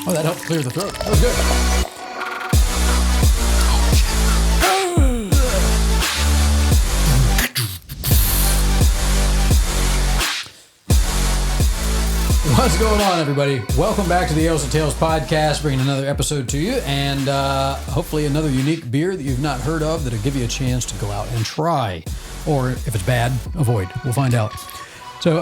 Oh, that helped clear the throat. That was good. What's going on, everybody? Welcome back to the Ales and Tales podcast, bringing another episode to you, and hopefully another unique beer that you've not heard of that'll give you a chance to go out and try. Or if it's bad, avoid. We'll find out. So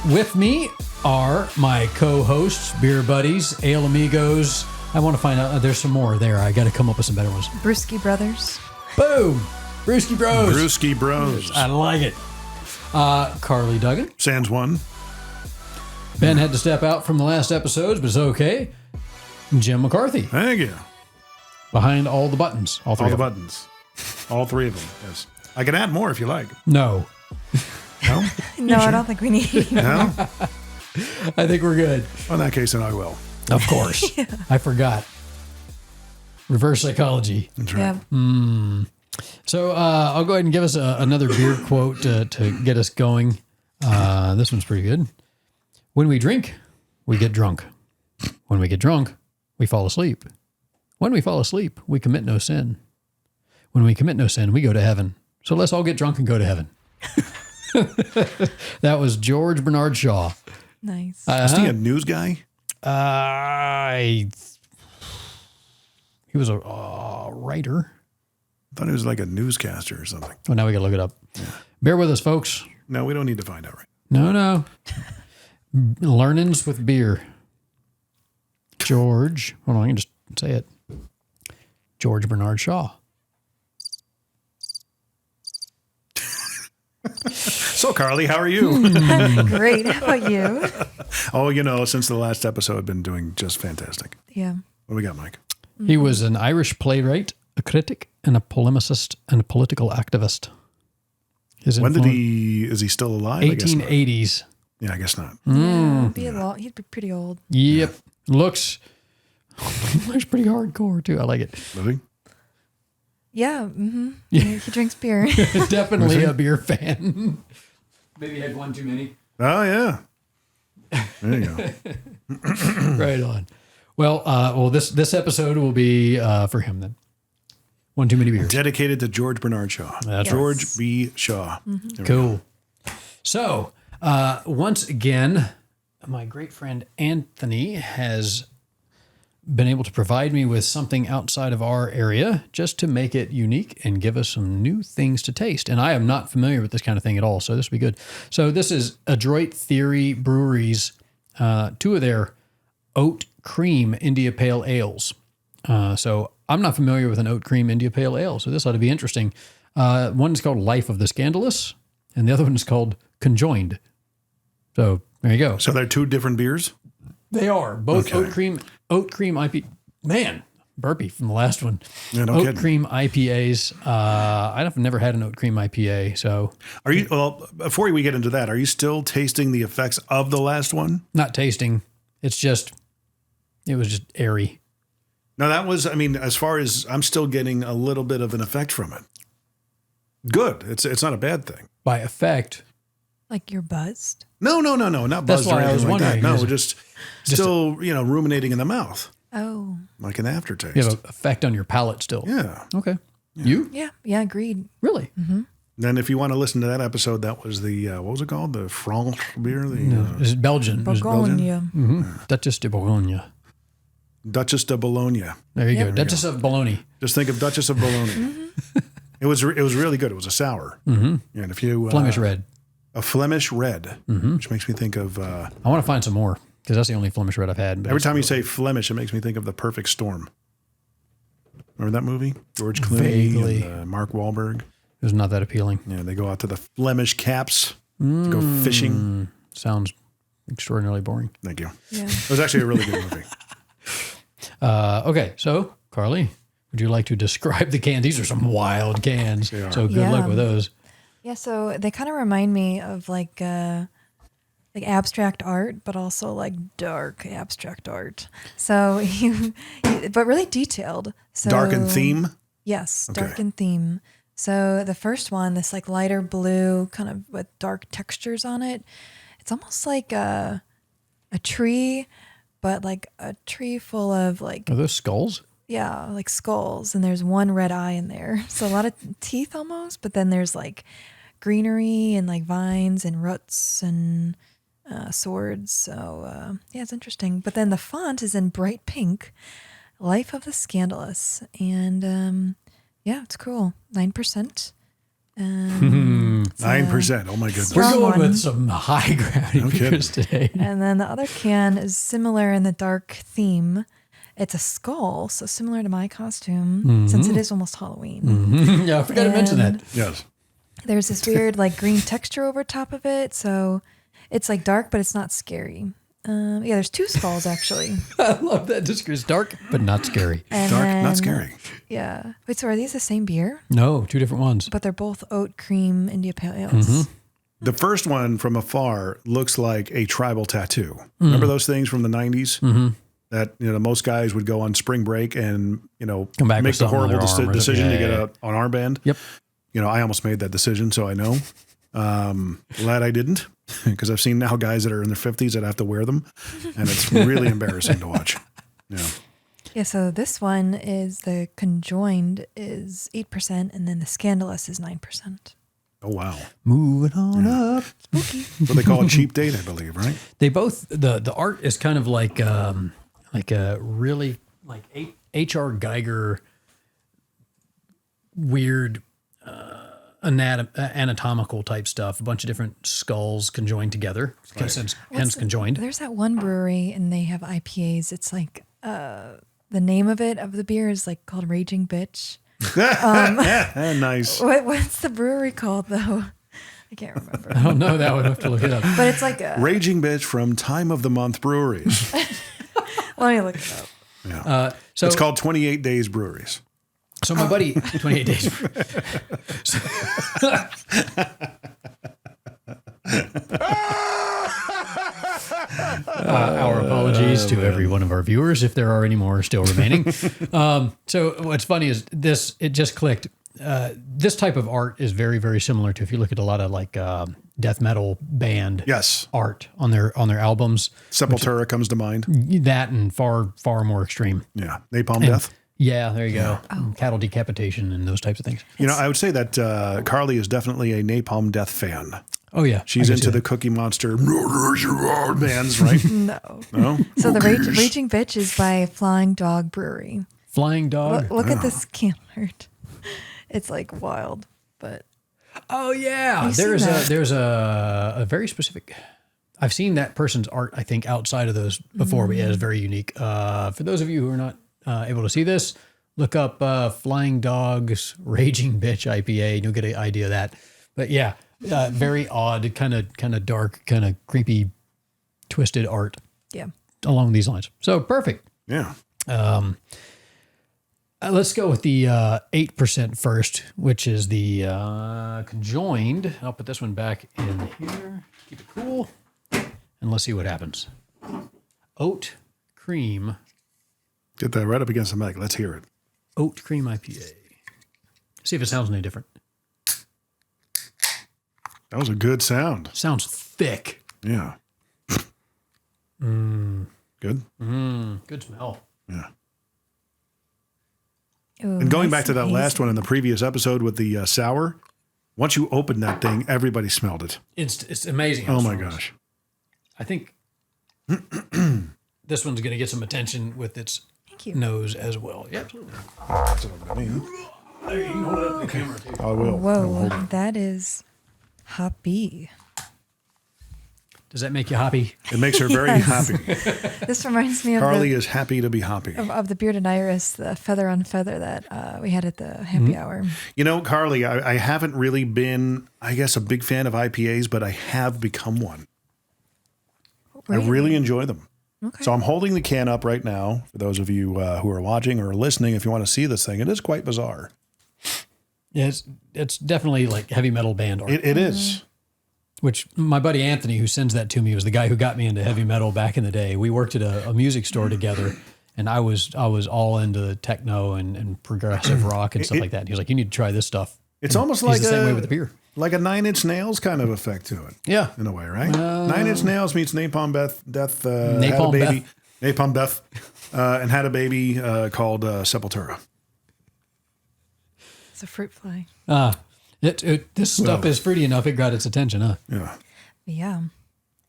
with me are my co-hosts, beer buddies, ale amigos. I want to find out, there's some more there. I got to come up with some better ones. Brewski Brothers. Boom! Brewski Bros. Brewski Bros. I like it. Carly Duggan. Sans one. Ben had to step out from the last episodes, but it's okay. Jim McCarthy. Thank you. Behind all the buttons. All the buttons. All three of them, yes. I can add more if you like. No. No? No, sure? I don't think we need. No? I think we're good. Well, in that case, then I will. Of course. Yeah. I forgot. Reverse psychology. That's right. Yeah. So I'll go ahead and give us another beer quote to get us going. This one's pretty good. When we drink, we get drunk. When we get drunk, we fall asleep. When we fall asleep, we commit no sin. When we commit no sin, we go to heaven. So let's all get drunk and go to heaven. That was George Bernard Shaw. Nice. Is he a news guy? He was a writer. I thought he was like a newscaster or something. Well, now we got to look it up. Yeah. Bear with us, folks. No, we don't need to find out right. No. Learnings with beer. George. Hold on, I can just say it. George Bernard Shaw. So, Carly, how are you? Great. How about you? Oh, since the last episode, I've been doing just fantastic. Yeah. What do we got, Mike? He was an Irish playwright, a critic, and a polemicist and a political activist. When did is he still alive? 1880s. Yeah, I guess not. Yeah, he'd be pretty old. Yep. Looks pretty hardcore, too. I like it. Really? Yeah. Mm-hmm. Yeah. He drinks beer. Definitely a beer fan. Maybe had one too many. Oh, yeah. There you go. Right on. Well, this episode will be for him then. One too many beers. Dedicated to George Bernard Shaw. That's George B. Shaw. Mm-hmm. Cool. So, once again, my great friend Anthony has been able to provide me with something outside of our area just to make it unique and give us some new things to taste. And I am not familiar with this kind of thing at all, so this will be good. So this is Adroit Theory Brewery's, two of their oat cream India Pale Ales. So I'm not familiar with an oat cream India Pale Ale, so this ought to be interesting. One is called Life of the Scandalous, and the other one is called Conjoined. So there you go. So they're two different beers? They are both oat cream IP. Man, burpee from the last one. Yeah, no oat kidding. Cream IPAs. I've never had an oat cream IPA. So are you? Well, before we get into that, are you still tasting the effects of the last one? Not tasting. It was just airy. No, that was. I mean, as far as I'm still getting a little bit of an effect from it. Good. It's not a bad thing. By effect. Like you're buzzed? No, not buzzed or anything like that. No, just still, ruminating in the mouth. Oh. Like an aftertaste. You have an effect on your palate still. Yeah. Okay. Yeah. You? Yeah, agreed. Really? Mm-hmm. Then if you want to listen to that episode, that was the, what was it called? The Franche beer? It's Belgian. Bourgogne. Mm-hmm. Duchess de Bourgogne. Duchess de Bologna. There you go. Duchess of Bologna. Just think of Duchess of Bologna. Mm-hmm. It was really good. It was a sour. Mm-hmm. And if you... Flemish red. A Flemish red, which makes me think of... I want to find some more, because that's the only Flemish red I've had. Every time you say Flemish, it makes me think of The Perfect Storm. Remember that movie? George Clooney and Mark Wahlberg. It was not that appealing. Yeah, they go out to the Flemish Caps to go fishing. Sounds extraordinarily boring. Thank you. Yeah. It was actually a really good movie. Okay, so, Carly, would you like to describe the can? These are some wild cans, so good luck with those. Yeah, so they kind of remind me of like abstract art, but also like dark abstract art. So but really detailed. So Dark in theme? Yes, dark in theme. So the first one, this like lighter blue, kind of with dark textures on it. It's almost like a tree but like a tree full of like, Are those skulls? yeah, like skulls. And there's one red eye in there. So a lot of teeth almost, but then there's like greenery and like vines and roots and swords. So yeah, it's interesting. But then the font is in bright pink, Life of the Scandalous. And yeah, it's cool. 9%. 9%. Oh my goodness. We're Strong going one. with some high gravity beers today. And then the other can is similar in the dark theme. It's a skull, so similar to my costume, since it is almost Halloween. Yeah, I forgot to mention that. And Yes. There's this weird like green texture over top of it, so it's like dark, but it's not scary. Yeah, there's 2 skulls actually. I love that. Just it's dark, but not scary. And Dark, then- not scary. Yeah. Wait, so are these the same beer? No, 2 different ones. But they're both oat cream India Pale Ales. The first one from afar looks like a tribal tattoo. Remember those things from the 90s? That, most guys would go on spring break and, Come back make with the something on horrible their arm or decision something. to Yeah, get an armband. Yep. I almost made that decision, so I know. Glad I didn't, because I've seen now guys that are in their 50s that have to wear them, and it's really embarrassing to watch. Yeah. Yeah, so this one is the conjoined is 8%, and then the scandalous is 9%. Oh, wow. Moving on up. What they call a cheap date, I believe, right? They both the art is kind of like a really like H.R. Geiger weird anatomical type stuff. A bunch of different skulls conjoined together, hence conjoined. There's that one brewery, and they have IPAs. It's like the name of the beer is like called Raging Bitch. Nice. What's the brewery called though? I can't remember. I don't know that one. I have to look it up. But it's like a, Raging Bitch from Time of the Month Breweries. let me look it up. Yeah. So It's called 28 Days Breweries. So my buddy, 28 days. Our apologies to every one of our viewers, if there are any more still remaining. So what's funny is it just clicked. This type of art is very, very similar to if you look at a lot of like death metal band Yes. art on their albums. Sepultura comes to mind. That and far, far more extreme. Yeah. Napalm Death. Yeah, there you go. Cattle decapitation and those types of things. I would say that Carly is definitely a Napalm Death fan. Oh yeah, She's I can into see the that. Cookie Monster bands, right? No. No? So the Raging Bitch is by Flying Dog Brewery. Flying Dog. Look at this can art. It's like wild, but Oh yeah, You've seen that. there's a very specific. I've seen that person's art. I think outside of those before, but yeah, it's very unique. For those of you who are not able to see this, look up Flying Dog's Raging Bitch IPA, and you'll get an idea of that. But yeah, very odd, kind of dark, kind of creepy, twisted art yeah. along these lines. So perfect. Yeah. Let's go with the 8% first, which is the conjoined. I'll put this one back in here. Keep it cool. And let's see what happens. Oat cream. Get that right up against the mic. Let's hear it. Oat cream IPA. See if it sounds any different. That was a good sound. Sounds thick. Yeah. Good. Good smell. Yeah. Ooh, And going nice back to that and last hazy. one in the previous episode with the sour, once you opened that thing, everybody smelled it. It's amazing. how Oh my strong it is. gosh. I think this one's going to get some attention with its Thank you. nose as well. Yeah, absolutely. That's what I mean. There, you can hold it up to the camera too. I will. Whoa, that is hoppy. Does that make you happy? It makes her very Yes. happy. This reminds me of Carly is happy to be happy. of the bearded iris, the feather on feather that we had at the happy hour. Carly, I haven't really been, I guess, a big fan of IPAs, but I have become one. I really enjoy them. Okay. So I'm holding the can up right now for those of you who are watching or listening. If you want to see this thing, it is quite bizarre. Yeah, it's definitely like heavy metal band art. It is. Which my buddy Anthony, who sends that to me, was the guy who got me into heavy metal back in the day. We worked at a music store together, and I was all into techno and progressive rock and stuff like that. And he was like, "You need to try this stuff." It's And almost he's like the same way with the beer. like a Nine Inch Nails kind of effect to it. Yeah, In a way, right? Nine Inch Nails meets Napalm Death. Had a Napalm baby. Napalm Death, and had a baby called Sepultura. It's a fruit fly. This stuff is fruity enough. It got its attention, huh? Yeah. Yeah.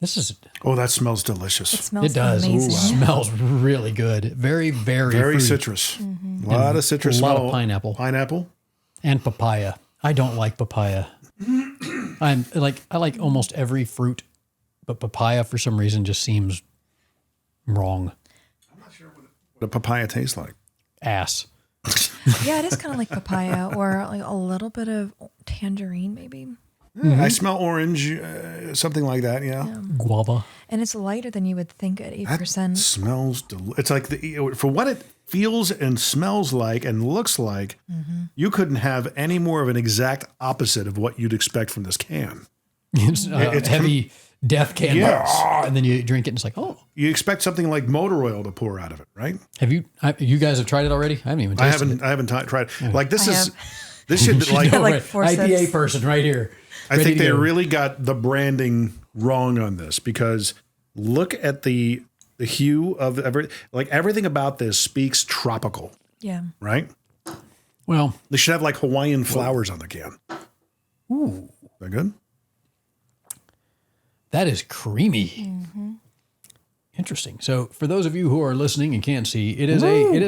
This is. Oh, that smells delicious. It smells It does. amazing. It smells really good. Very, very, Very fruity. citrus. A lot of citrus. A lot smell. of pineapple. Pineapple. And papaya. I don't like papaya. I like almost every fruit, but papaya for some reason just seems wrong. I'm not sure what a papaya tastes like. Ass. Yeah, it is kind of like papaya or like a little bit of tangerine, maybe. I smell orange, something like that. Yeah. Guava. And it's lighter than you would think at 8%. Smells. It's like for what it feels and smells like and looks like. You couldn't have any more of an exact opposite of what you'd expect from this can. It's heavy death can. Yes. And then you drink it and it's like, oh. You expect something like motor oil to pour out of it, right? Have you guys have tried it already? I haven't even tasted it. I haven't tried. Like this I is have. this should like. Like Right. 4 IPA cents. person right here. I Ready think to they go. really got the branding wrong on this because look at the hue of everything about this speaks tropical, Yeah. right? Well, They should have like Hawaiian flowers on the can. ooh, Is that good? that is creamy. Interesting. So for those of you who are listening and can't see, it is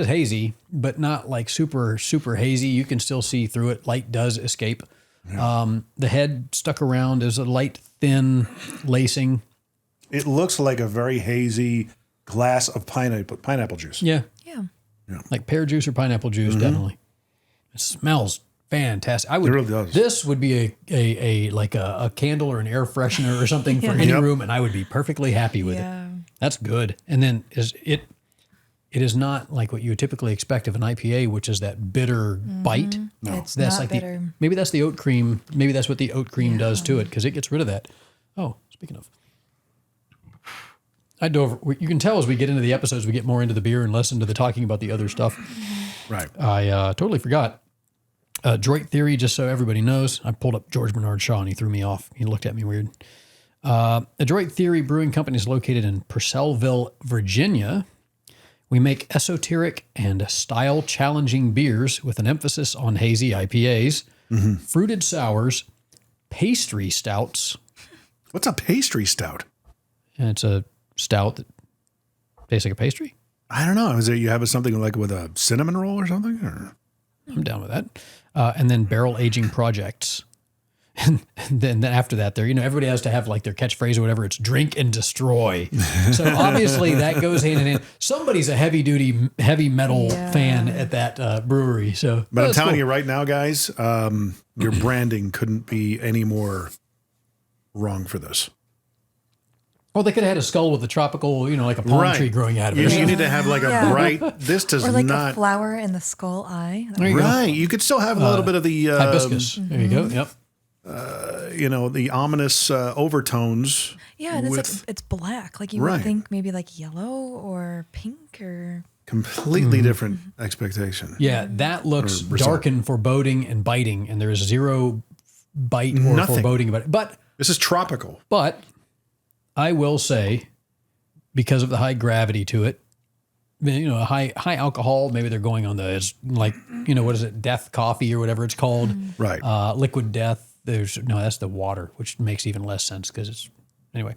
hazy, but not like super, super hazy. You can still see through it. Light does escape. The head stuck around is a light, thin lacing. It looks like a very hazy glass of pineapple juice. Yeah. Yeah. Like pear juice or pineapple juice, definitely. It smells fantastic. It really does. This would be a candle or an air freshener or something for any Yep. room, and I would be perfectly happy with it. Yeah. That's good. And then it is not like what you would typically expect of an IPA, which is that bitter bite. No. It's That's not like bitter. maybe that's the oat cream. Maybe that's what the oat cream does to it because it gets rid of that. Oh, speaking of, you can tell as we get into the episodes, we get more into the beer and less into the talking about the other stuff. Right. I totally forgot. Adroit Theory, just so everybody knows, I pulled up George Bernard Shaw and he threw me off. He looked at me weird. Adroit Theory Brewing Company is located in Purcellville, Virginia. We make esoteric and style-challenging beers with an emphasis on hazy IPAs, fruited sours, pastry stouts. What's a pastry stout? And it's a stout that tastes like a pastry. I don't know. Is it you have something like with a cinnamon roll or something? Or? I'm down with that. And then barrel aging projects. And then after that, everybody has to have like their catchphrase or whatever. It's drink and destroy. So obviously that goes hand in hand. Somebody's a heavy metal fan at that brewery. So, But I'm that's telling cool. you right now, guys, your branding couldn't be any more wrong for this. Well, they could have had a skull with a tropical, like a palm Right. tree growing out of You, it. you need to have like a Yeah. bright. This does Or like a not. flower in the skull eye. There you Right. You could still have a little bit of the Hibiscus. There you go. Yep. the ominous overtones. Yeah, and with it's black. Like you Right. would think maybe like yellow or pink or completely different expectation. Yeah, that looks Or result. dark and foreboding and biting, and there is zero bite or Nothing. foreboding about it. This is tropical. But I will say, because of the high gravity to it, high alcohol. Maybe they're going on it's like what is it, death coffee or whatever it's called, Right. liquid death. That's the water, which makes even less sense because it's anyway.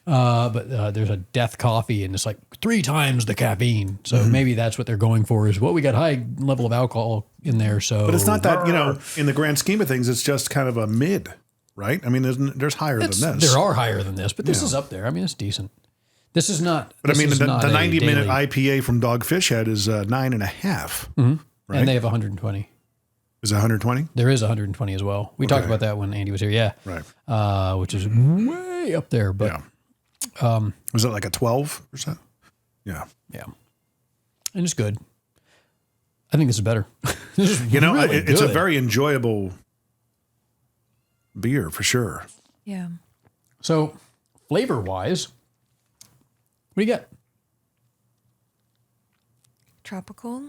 But there's a death coffee, and it's like 3 times the caffeine. So maybe that's what they're going for. Is we got high level of alcohol in there. So, But it's not that, in the grand scheme of things, it's just kind of a mid, right? I mean, there's higher than this. There are higher than this, but this is up there. I mean, it's decent. This is not. But I mean, the 90-minute daily, IPA from Dogfish Head is 9.5. Right? and they have 120. Is it 120? There is 120 as well. We talked Okay. about that when Andy was here. Yeah. Right. Which is way up there, but Yeah. Was it like a 12%? Yeah. yeah. And it's good. I think this is better. This is really it's a good. very enjoyable beer for sure. yeah. So flavor wise, what do you got? Tropical,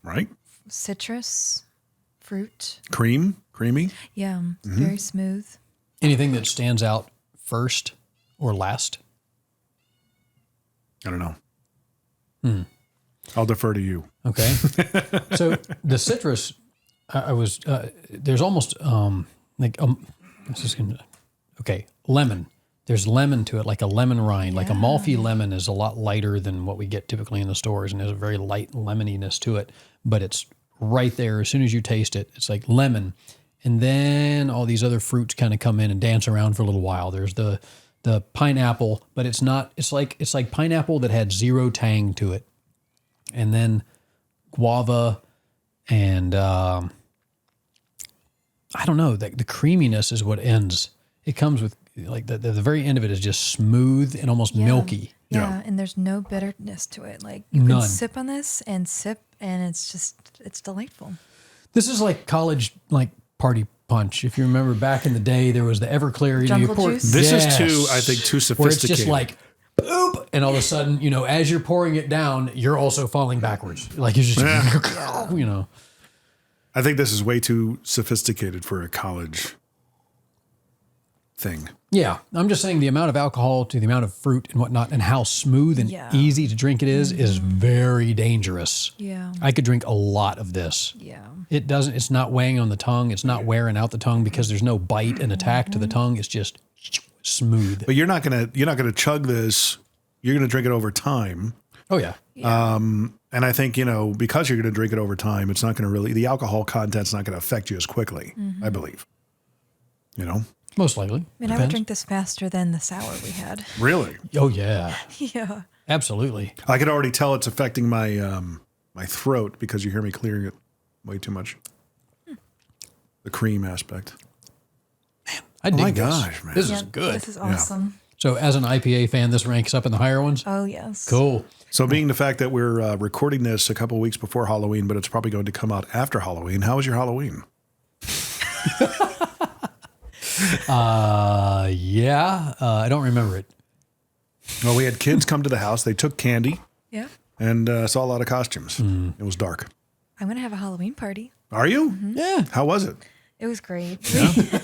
Right? citrus, fruit. Creamy. Yeah. Very smooth. Anything that stands out first or last? I don't know. I'll defer to you. Okay. So the citrus, there's almost lemon. There's lemon to it, like a lemon rind, like a Malfi lemon is a lot lighter than what we get typically in the stores, and there's a very light lemoniness to it, but it's right there. As soon as you taste it, it's like lemon. And then all these other fruits kind of come in and dance around for a little while. There's the pineapple, but it's like pineapple that had zero tang to it. And then guava and I don't know, the creaminess is what ends. It comes with like the very end of it is just smooth and almost milky. Yeah, and there's no bitterness to it. Like you can sip on this and it's delightful. This is like college party punch. If you remember back in the day, there was the Everclear. Jungle juice? This is too sophisticated. Where it's just like boop, and all of a sudden, as you're pouring it down, you're also falling backwards. Like you're just, I think this is way too sophisticated for a college thing. Yeah, I'm just saying the amount of alcohol to the amount of fruit and whatnot, and how smooth and easy to drink it is very dangerous. Yeah, I could drink a lot of this. Yeah, it's not weighing on the tongue. It's not wearing out the tongue because there's no bite and attack to the tongue. It's just smooth. But you're not gonna chug this. You're gonna drink it over time. Oh yeah. And I think because you're gonna drink it over time, it's not gonna the alcohol content's not gonna affect you as quickly. I believe. Most likely. I would drink this faster than the sour we had. Really? Oh yeah. Yeah. Absolutely. I could already tell it's affecting my my throat because you hear me clearing it way too much. The cream aspect. I dig my this. gosh, man. This is good. This is awesome. So as an IPA fan, this ranks up in the higher ones? Oh, yes. Cool. So being the fact that we're recording this a couple of weeks before Halloween, but it's probably going to come out after Halloween, how was your Halloween? I don't remember it. Well, we had kids come to the house. They took candy Yeah. and saw a lot of costumes. It was dark. I'm going to have a Halloween party. Are you? Yeah. How was it? It was great.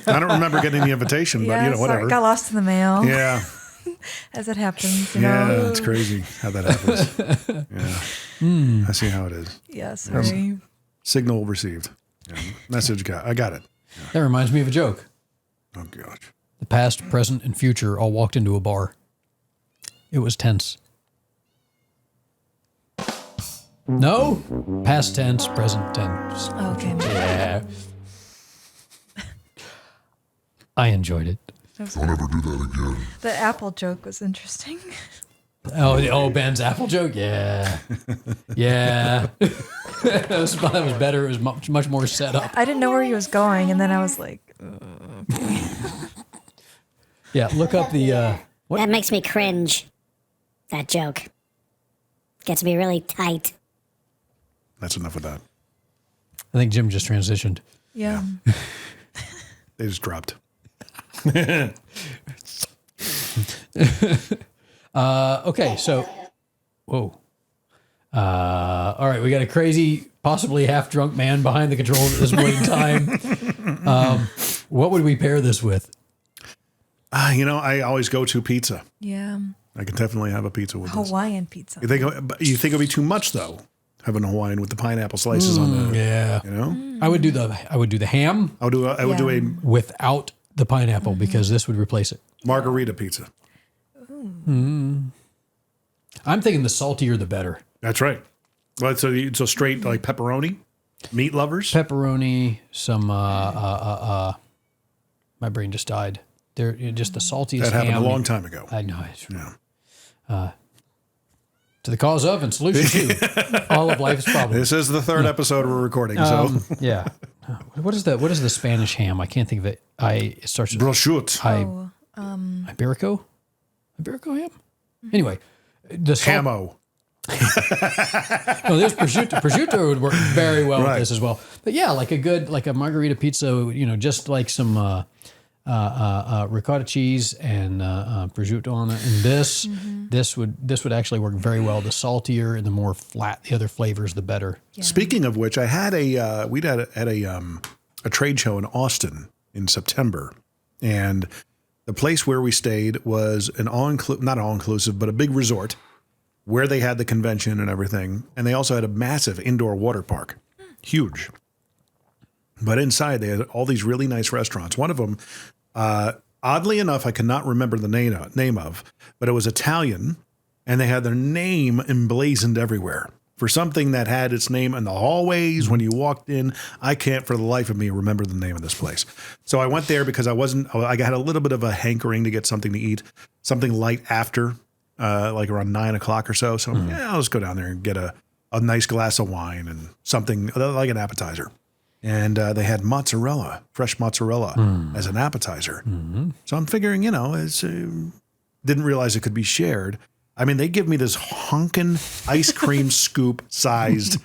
I don't remember getting the invitation, but Sorry, whatever. got lost in the mail. Yeah. As it happens. Yeah, it's crazy how that happens. Yeah. I see how it is. Yeah, sorry. Signal received. Yeah. Message got. I got it. That reminds me of a joke. Oh, gosh. The past, present, and future all walked into a bar. It was tense. No? Past tense, present tense. Okay. Yeah. I enjoyed it. Don't ever do that again. The apple joke was interesting. Oh, Ben's apple joke? Yeah. Yeah. that was better. It was much more set up. I didn't know where he was going, and then I was like, Yeah, look up the... what? That makes me cringe. That joke. Gets me really tight. That's enough of that. I think Jim just transitioned. yeah. They just dropped. Okay, so... Whoa. All right, we got a crazy, possibly half-drunk man behind the controls at this point in time. What would we pair this with? I always go to pizza. Yeah. I can definitely have a pizza with this. Hawaiian pizza. You think it'd be too much though? Having a Hawaiian with the pineapple slices on the, Yeah. Mm. I would do the ham I would do a without the pineapple because this would replace it. margarita pizza. I'm thinking the saltier the better. That's right. Well, so straight like pepperoni, meat lovers. Pepperoni, some my brain just died. They're just the saltiest That happened ham. a long time ago. I know. It's, Yeah. to the cause of and solution to all of life's problems. This is the third episode we're recording. So Yeah. What is the Spanish ham? I can't think of it. It starts with prosciutto, Iberico? Iberico ham? Anyway, the salt, hamo. Oh, there's prosciutto. Prosciutto would work very well with this as well. But yeah, like a margarita pizza, just like some ricotta cheese and prosciutto on it. And this would actually work very well. The saltier and the more flat the other flavors, the better. Yeah. Speaking of which, I had we'd had a trade show in Austin in September, and the place where we stayed was an not all inclusive, but a big resort where they had the convention and everything. And they also had a massive indoor water park, huge. But inside, they had all these really nice restaurants. One of them, oddly enough, I cannot remember the name of, but it was Italian, and they had their name emblazoned everywhere for something that had its name in the hallways when you walked in. I can't for the life of me remember the name of this place. So I went there because I had a little bit of a hankering to get something to eat, something light after, like around 9 o'clock or so. So I'll just go down there and get a nice glass of wine and something like an appetizer. And they had mozzarella, fresh mozzarella as an appetizer. So I'm figuring, didn't realize it could be shared. I mean, they give me this honkin' ice cream scoop sized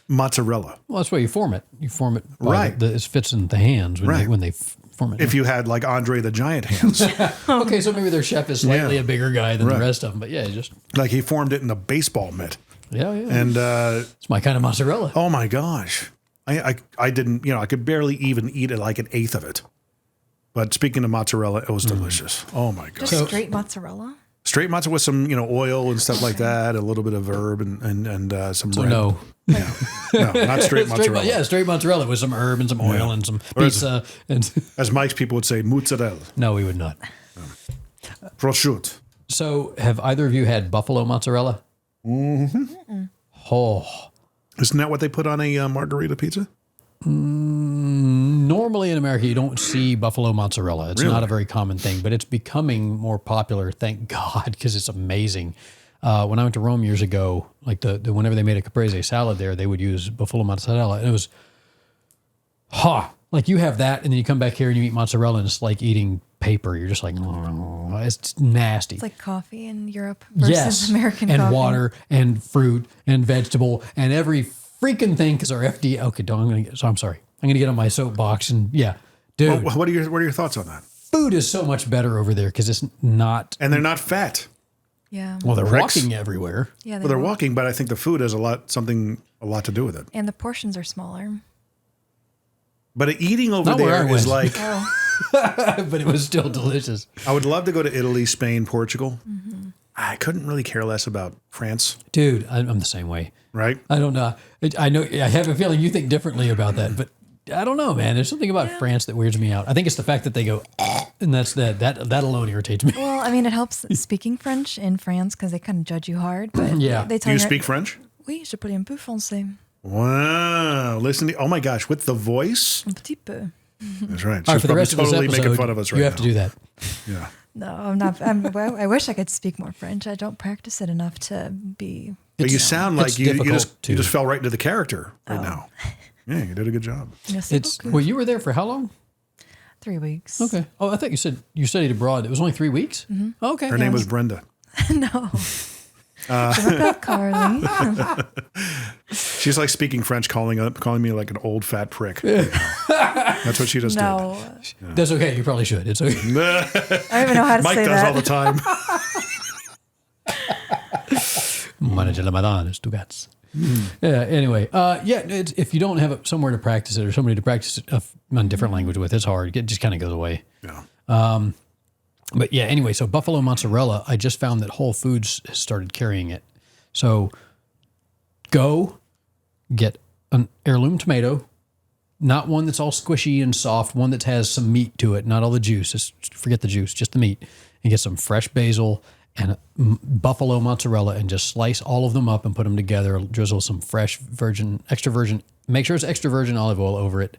mozzarella. Well, that's why you form it. You form it right. It fits in the hands when they form it. If you had like Andre the Giant hands. Okay, so maybe their chef is slightly a bigger guy than the rest of them. But yeah, just like he formed it in a baseball mitt. Yeah. And it's my kind of mozzarella. Oh my gosh. I didn't, I could barely even eat it like an eighth of it. But speaking of mozzarella, it was delicious. Oh my gosh. Just straight mozzarella? Straight mozzarella with some, oil and stuff like that, a little bit of herb and some bread. No. Yeah. No, not straight mozzarella. Straight mozzarella with some herb and some oil and some pizza. As Mike's people would say, mozzarella. No, we would not. Prosciutto. So have either of you had buffalo mozzarella? Mm-hmm. Oh. Isn't that what they put on a margarita pizza? Normally in America, you don't see buffalo mozzarella. It's Really? not a very common thing, but it's becoming more popular, thank God, because it's amazing. When I went to Rome years ago, like whenever they made a caprese salad there, they would use buffalo mozzarella, and it was, like you have that, and then you come back here and you eat mozzarella, and it's like eating paper. You're just like, it's nasty. It's like coffee in Europe versus American and coffee. Water and fruit and vegetable and every freaking thing because our FDA. Okay, I'm sorry. I'm gonna get on my soapbox and dude. Well, what are your thoughts on that? Food is so much better over there because it's not. And they're not fat. Yeah. Well, they're Rex- walking everywhere. Yeah. Well, they're walking, but I think the food has a lot to do with it. And the portions are smaller. But eating over Not where I there is went. like, But it was still delicious. I would love to go to Italy, Spain, Portugal. I couldn't really care less about France, Dude, I'm the same way. right? I don't know. I know. I have a feeling you think differently about that, but I don't know, man. There's something about France that weirds me out. I think it's the fact that they go, and that's that alone irritates me. Well, I mean, it helps speaking French in France because they kind of judge you hard. But Yeah. they Do tell you speak French? Oui, je parle un peu français. Wow. Listen to, oh my gosh, with the voice. Un petit peu. That's right. All right, She's for the probably rest of this totally episode, making fun of us right you have now. to do that. Yeah. No, I'm not. Well, I wish I could speak more French. I don't practice it enough to be. But you sound like it's you difficult you just fell right into the character right now. Yeah, you did a good job. Merci beaucoup. Well, you were there for how long? 3 weeks. Okay. Oh, I thought you said you studied abroad. It was only 3 weeks? Mm-hmm. Okay. Her name was Brenda. No. Je m'appelle Carly. She's like speaking French, calling me like an old fat prick. That's what she just No. That's okay. You probably should. It's okay. did. I don't even know how to Mike say does that. all the time. Manage la madame, Stugats. Yeah. Anyway, if you don't have somewhere to practice it or somebody to practice it on different language with, it's hard. It just kind of goes away. Yeah. But yeah, anyway, so buffalo mozzarella, I just found that Whole Foods has started carrying it. So go get an heirloom tomato, not one that's all squishy and soft, one that has some meat to it, not all the juice. Just forget the juice, just the meat. And get some fresh basil and buffalo mozzarella and just slice all of them up and put them together. Drizzle some fresh extra virgin, make sure it's extra virgin olive oil over it.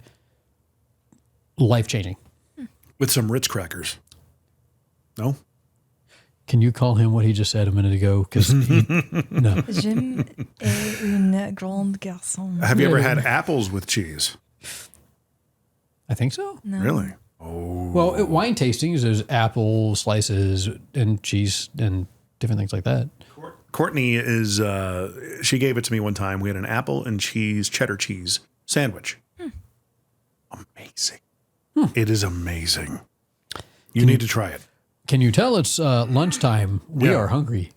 Life-changing. With some Ritz crackers. No? Can you call him what he just said a minute ago? Because no. Jim est une grande garçon. Have you ever had apples with cheese? I think so. No. Really? Oh. Well, at wine tastings, there's apple slices and cheese and different things like that. Courtney is, she gave it to me one time. We had an apple and cheddar cheese sandwich. Amazing. It is amazing. You need to try it. Can you tell it's lunchtime? We Yeah. are hungry.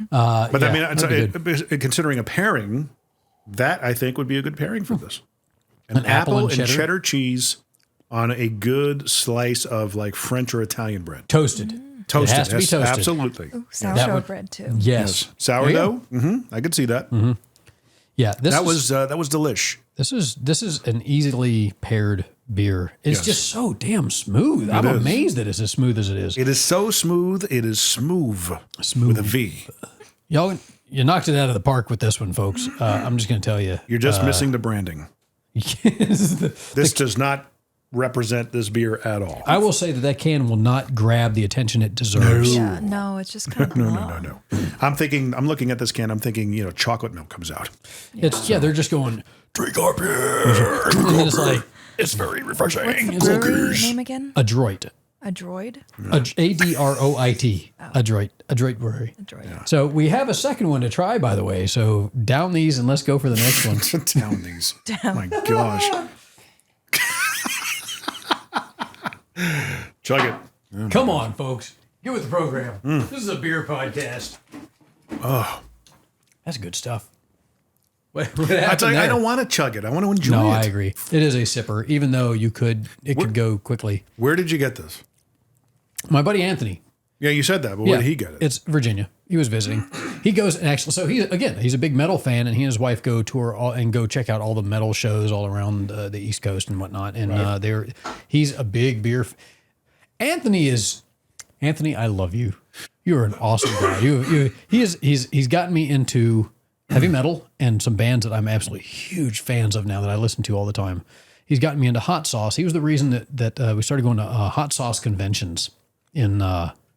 But I mean, that'd be good. considering a pairing, that I think would be a good pairing for this. An apple apple and and cheddar? cheddar cheese on a good slice of like French or Italian bread. Toasted. Toasted. It has to be yes, toasted. Absolutely. Ooh, That sourdough would- bread too. Yes. Sourdough. I could see that. Yeah. That was delish. This is an easily paired beer. It's Yes. just so damn smooth. I'm is. amazed that it's as smooth as it is. It is so smooth. It is smooth. With a V. Y'all, you knocked it out of the park with this one, folks. I'm just going to tell you. You're just missing the branding. This does not represent this beer at all. I will say that can will not grab the attention it deserves. Yeah, no, it's just kind of No. I'm looking at this can. I'm thinking, chocolate milk comes out. They're just going, drink our beer. And then it's like, it's very refreshing. What's the brewery name again? Adroit. Adroit? Adroit. Adroit Brewery. Adroit. So we have a second one to try, by the way. So down these and let's go for the next one. Down these. Oh my gosh. Chug it. Come on, folks. Get with the program. This is a beer podcast. Oh, That's good stuff. What I happened tell you, I there? don't want to chug it. I want to enjoy No, it. I agree. It is a sipper, even though it could go quickly. Where did you get this? My buddy Anthony. Yeah, you said that, but where did he get it? It's Virginia. He was visiting. He goes and actually, so he's a big metal fan, and he and his wife go tour and go check out all the metal shows all around the East Coast and whatnot. And he's a big beer. Anthony, I love you. You're an awesome guy. He's gotten me into heavy metal and some bands that I'm absolutely huge fans of now that I listen to all the time. He's gotten me into hot sauce. He was the reason that we started going to hot sauce conventions in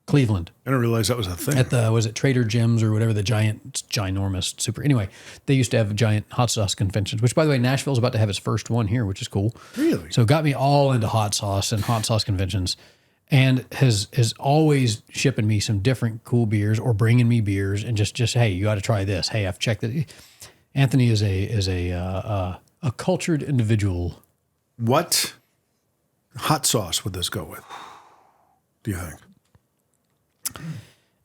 Cleveland. I didn't realize that was a thing. At was it Trader Jim's or whatever, the ginormous super. Anyway, they used to have giant hot sauce conventions, which by the way, Nashville's about to have its first one here, which is cool. Really? So it got me all into hot sauce and hot sauce conventions, and is always shipping me some different cool beers or bringing me beers and just hey, you got to try this. Hey, I've checked it. Anthony is a cultured individual. What hot sauce would this go with? Do you think?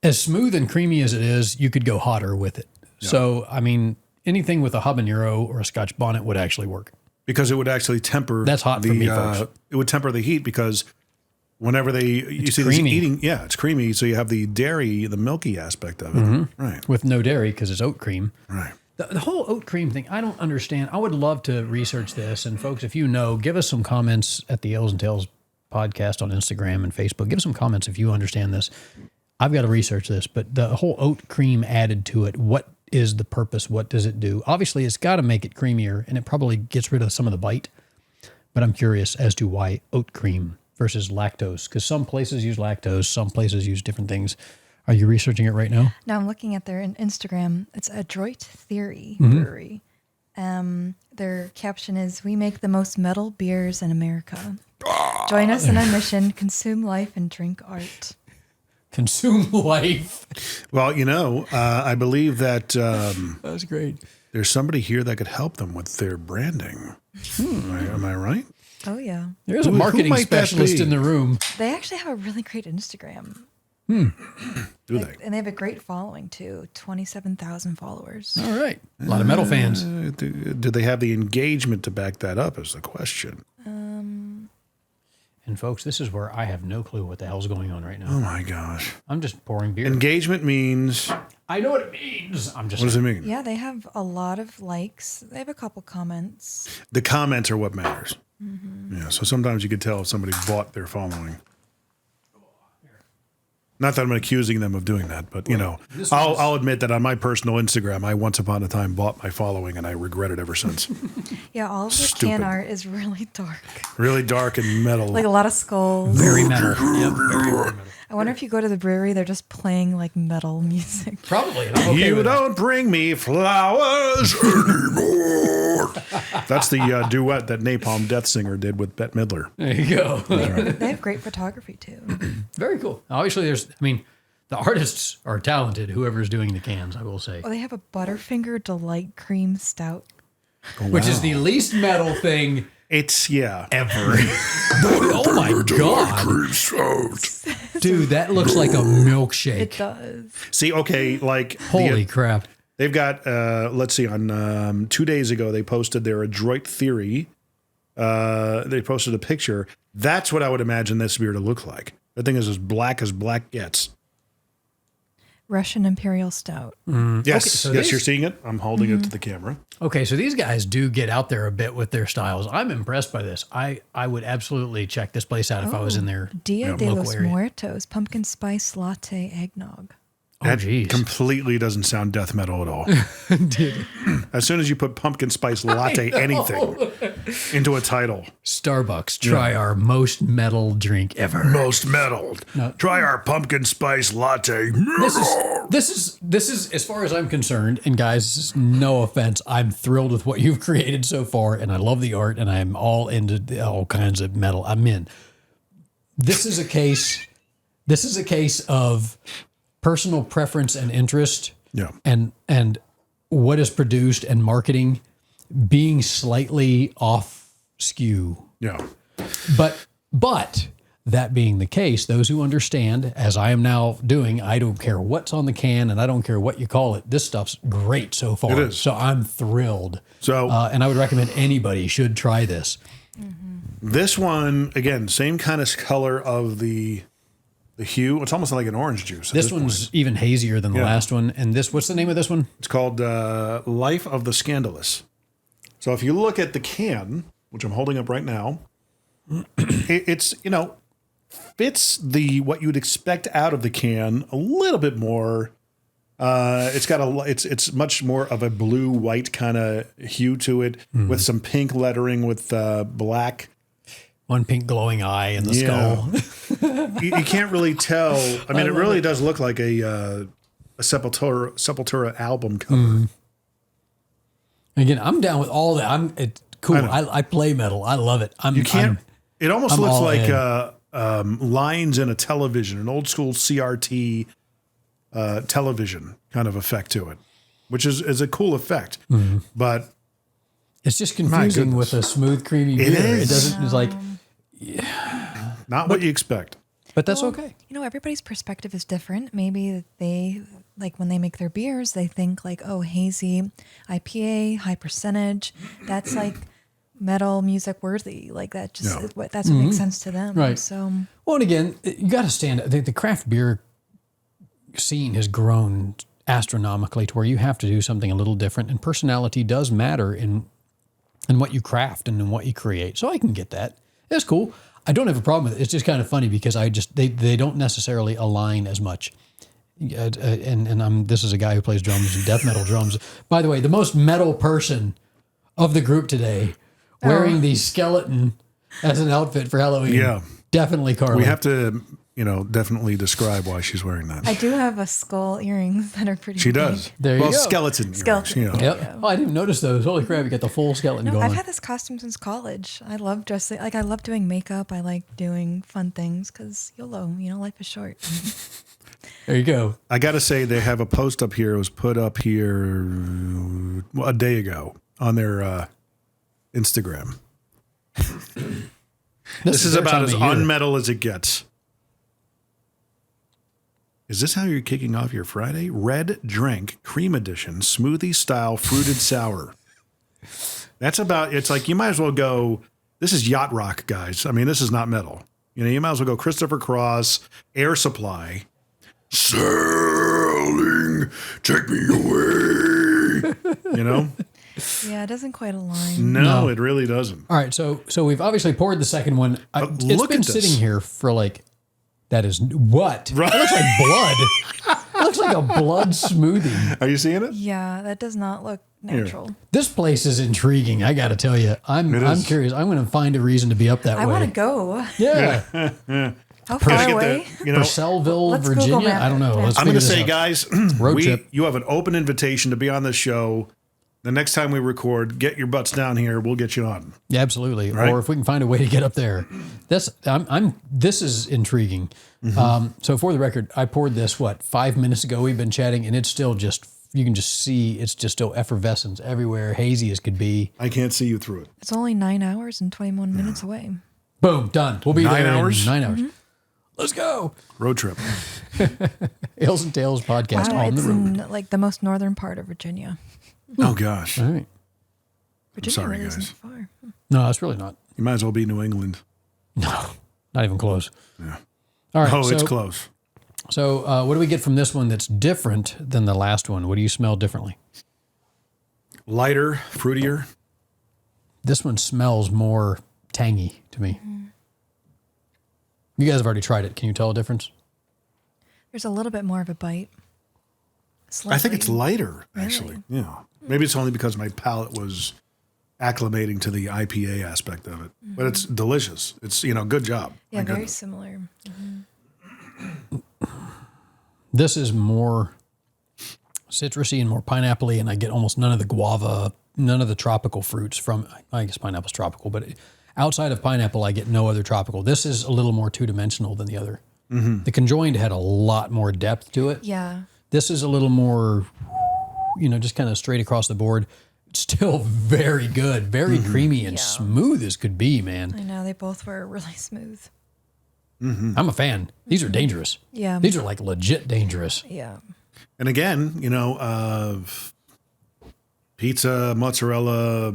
As smooth and creamy as it is, you could go hotter with it. Yeah. So, I mean, anything with a habanero or a Scotch bonnet would actually work. Because it would actually temper. That's hot for me, folks. It would temper the heat because whenever you see creamy. this eating, it's creamy. So you have the dairy, the milky aspect of it. Right. With no dairy because it's oat cream. Right. The whole oat cream thing, I don't understand. I would love to research this. And folks, if you know, give us some comments at the Ales and Tales podcast on Instagram and Facebook. Give us some comments if you understand this. I've got to research this, but the whole oat cream added to it, what is the purpose? What does it do? Obviously, it's got to make it creamier, and it probably gets rid of some of the bite. But I'm curious as to why oat cream versus lactose, because some places use lactose, some places use different things. Are you researching it right now? Now I'm looking at their Instagram. It's Adroit Theory Brewery. Their caption is, "We make the most metal beers in America. Join us in our mission, consume life and drink art." Consume life. Well, I believe that That's great. there's somebody here that could help them with their branding. Am I right? Oh, yeah. There's a Who marketing might that specialist be? in the room. They actually have a really great Instagram. Do they? And they have a great following, too. 27,000 followers. All right. A lot of metal fans. Do they have the engagement to back that up is the question. And folks, this is where I have no clue what the hell's going on right now. Oh my gosh. I'm just pouring beer. Engagement means, I know what it means. I'm just what does it mean? Yeah, they have a lot of likes. They have a couple comments. The comments are what matters. Yeah, so sometimes you could tell if somebody bought their following. Not that I'm accusing them of doing that, but I'll admit that on my personal Instagram, I once upon a time bought my following, and I regret it ever since. Yeah, all of the Stupid. can art is really dark. Really dark and metal. Like a lot of skulls. very metal. Yep, very metal. I wonder if you go to the brewery, they're just playing like metal music. Probably. And I'm okay You with that. don't bring me flowers anymore. That's the duet that Napalm Death Singer did with Bette Midler. There you go. They have great photography too. Very cool. Obviously, the artists are talented, whoever's doing the cans, I will say. Oh, they have a Butterfinger Delight Cream Stout. Which is the least metal thing It's, ever. Oh my God. Dude, that looks like a milkshake. It does. See, okay, like Holy crap. they've got, let's see, on 2 days ago, they posted their Adroit Theory. They posted a picture. That's what I would imagine this beer to look like. That thing is as black gets. Russian Imperial Stout. Yes, so yes, these- you're seeing it. I'm holding it to the camera. Okay, so these guys do get out there a bit with their styles. I'm impressed by this. I would absolutely check this place out if I was in their Dia de local los area. Muertos, pumpkin spice latte eggnog. Oh, That geez. completely doesn't sound death metal at all. As soon as you put pumpkin spice latte anything into a title. Starbucks, try our most metal drink ever. Most metal. Try our pumpkin spice latte. This is as far as I'm concerned, and guys, no offense, I'm thrilled with what you've created so far, and I love the art, and I'm all into all kinds of metal. I'm in. This is a case of personal preference and interest, Yeah. and what is produced and marketing being slightly off skew. Yeah. But that being the case, those who understand, as I am now doing, I don't care what's on the can and I don't care what you call it. This stuff's great so far. It is. So I'm thrilled. So- and I would recommend anybody should try this. This one, again, same kind of color of the hue. It's almost like an orange juice. at This point. one's even hazier than the Yeah. last one. And this, what's the name of this one? It's called Life of the Scandalous. So if you look at the can, which I'm holding up right now, it's, fits what you would expect out of the can a little bit more. It's much more of a blue white kind of hue to it, with some pink lettering with black. One pink glowing eye in the skull. You can't really tell. I mean, it really does look like a Sepultura album cover. Again, I'm down with all that. It's cool. I play metal. I love it. You can't. It almost I'm looks all like in. lines in a television, an old school CRT television kind of effect to it, which is a cool effect. But It's just confusing with a smooth, creamy beer. is. It doesn't. It's like, not what you expect. but that's okay. Everybody's perspective is different. Maybe they, like when they make their beers, they think like, oh, hazy IPA, high percentage. That's like metal music worthy. Like that just Yeah. that's what makes sense to them. Right. So Well, and again, you got to stand. The craft beer scene has grown astronomically to where you have to do something a little different, and personality does matter in what you craft and in what you create. So I can get that. It's cool. I don't have a problem with it. It's just kind of funny because they don't necessarily align as much. This is a guy who plays drums and death metal drums. By the way, the most metal person of the group today, wearing the skeleton as an outfit for Halloween. Yeah. Definitely Carly. We have to, definitely describe why she's wearing that. I do have a skull earrings that are pretty. She big. does. There you well, go. skeleton. Skeleton. earrings, Yep. Oh, I didn't notice those. Holy crap, you got the full skeleton No, going. I've had this costume since college. I love dressing. Like I love doing makeup. I like doing fun things because YOLO. Life is short. There you go. I got to say, they have a post up here. It was put up here a day ago on their Instagram. This is their about time as of year. unmetal as it gets. Is this how you're kicking off your Friday? Red Drink Cream Edition Smoothie Style Fruited Sour. That's about, it's like you might as well go, this is yacht rock, guys. I mean, this is not metal. You might as well go Christopher Cross, Air Supply. Sailing, take me away. Yeah, it doesn't quite align. No, it really doesn't. All right, so we've obviously poured the second one. It's look been at this. sitting here for that is what? Right. It looks like blood. It looks like a blood smoothie. Are you seeing it? Yeah, that does not look natural. This place is intriguing. I got to tell you, I'm is. curious. I'm going to find a reason to be up that I way. want to go. Yeah, How Gotta far get away? Purcellville, Let's Google Virginia. map I don't know. it. Let's I'm figure going to this say, out. guys, Road trip. you have an open invitation to be on this show. The next time we record, get your butts down here. We'll get you on. Yeah, absolutely. Right. Or if we can find a way to get up there. This is intriguing. So for the record, I poured this 5 minutes ago. We've been chatting, and it's still you can just see it's just still effervescence everywhere, hazy as could be. I can't see you through it. It's only 9 hours and 21 minutes away. Boom, done. We'll be 9 there hours? in 9 hours. Let's go. Road trip. Ales and Tales podcast Wow, on the it's road. in the most northern part of Virginia. Oh, gosh. All right. Virginia sorry, really guys. isn't far. No, it's really not. You might as well be New England. No, not even close. Yeah. All right. Oh, so, it's close. So what do we get from this one that's different than the last one? What do you smell differently? Lighter, fruitier. This one smells more tangy to me. You guys have already tried it. Can you tell a difference? There's a little bit more of a bite. I think it's Slightly. lighter, actually. Yeah. Maybe it's only because my palate was acclimating to the IPA aspect of it. But it's delicious. It's, good job. Yeah, My very goodness. similar. This is more citrusy and more pineapple-y, and I get almost none of the guava, none of the tropical fruits from, I guess pineapple's tropical, but outside of pineapple, I get no other tropical. This is a little more two-dimensional than the other. The conjoined had a lot more depth to it. Yeah. This is a little more, just kind of straight across the board. Still very good, very creamy and smooth as could be, man. I know. They both were really smooth. I'm a fan. These are dangerous. Yeah. These are like legit dangerous. Yeah. And again, pizza, mozzarella,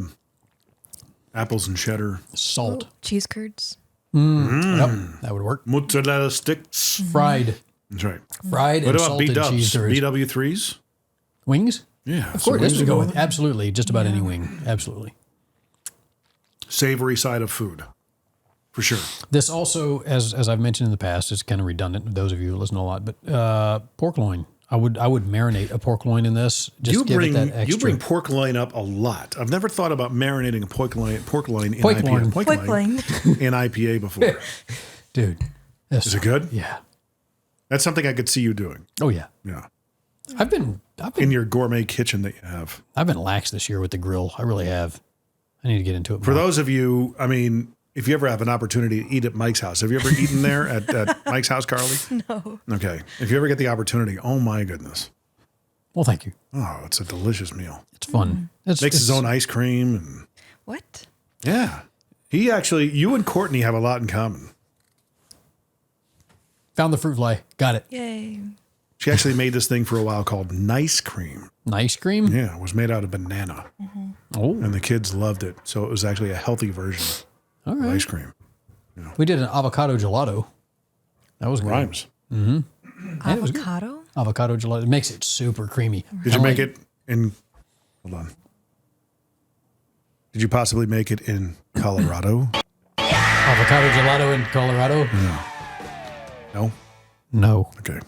apples and cheddar, Salt. Cheese curds. Yep, that would work. mozzarella sticks. Fried. That's right. Fried What and about salted cheese B-dubs? curds. BW3s? Wings? Yeah. Of course, this would go with absolutely just about any wing. Absolutely. Savory side of food. For sure. This also, as I've mentioned in the past, it's kind of redundant. Those of you who listen a lot, but pork loin. I would marinate a pork loin in this. Just give it that extra. You bring pork loin up a lot. I've never thought about marinating a pork loin in Pork IPA. loin. Pork Pork loin loin. in IPA before. Dude. Is it good? Yeah. That's something I could see you doing. Oh yeah. Yeah. I've been In your gourmet kitchen that you have. I've been lax this year with the grill. I really have. I need to get into it For more. those of you, if you ever have an opportunity to eat at Mike's house, have you ever eaten there at Mike's house, Carly? No. Okay. If you ever get the opportunity, oh my goodness. Well, thank you. Oh, it's a delicious meal. It's fun. It's, Makes his it's- own ice cream. And What? yeah. You and Courtney have a lot in common. Found the fruit fly. Got it. Yay. She actually made this thing for a while called Nice Cream. Nice cream. Yeah, it was made out of banana. Oh, And the kids loved it. So it was actually a healthy version all of right. ice cream. We did an avocado gelato. That was good. Rhymes. Avocado? Avocado gelato. It makes it super creamy. Did you make it in, hold on. Did you possibly make it in Colorado? Avocado gelato in Colorado? No? No. Okay.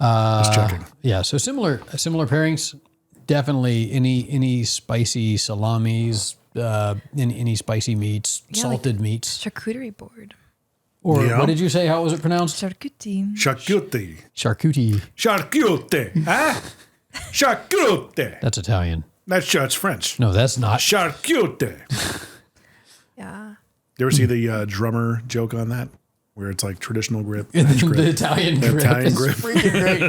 Just checking. Yeah, so similar pairings. Definitely any spicy salamis, any spicy meats, Yeah, salted meats. Charcuterie board. Or Yeah. what did you say? How was it pronounced? Charcuterie. Charcuterie. Charcuterie. Charcuterie. Huh? Charcuterie. That's Italian. That's French. No, that's not. Charcuterie. Yeah. You ever see the drummer joke on that? Where it's like traditional grip. The match grip. Italian grip. Italian is grip. freaking great,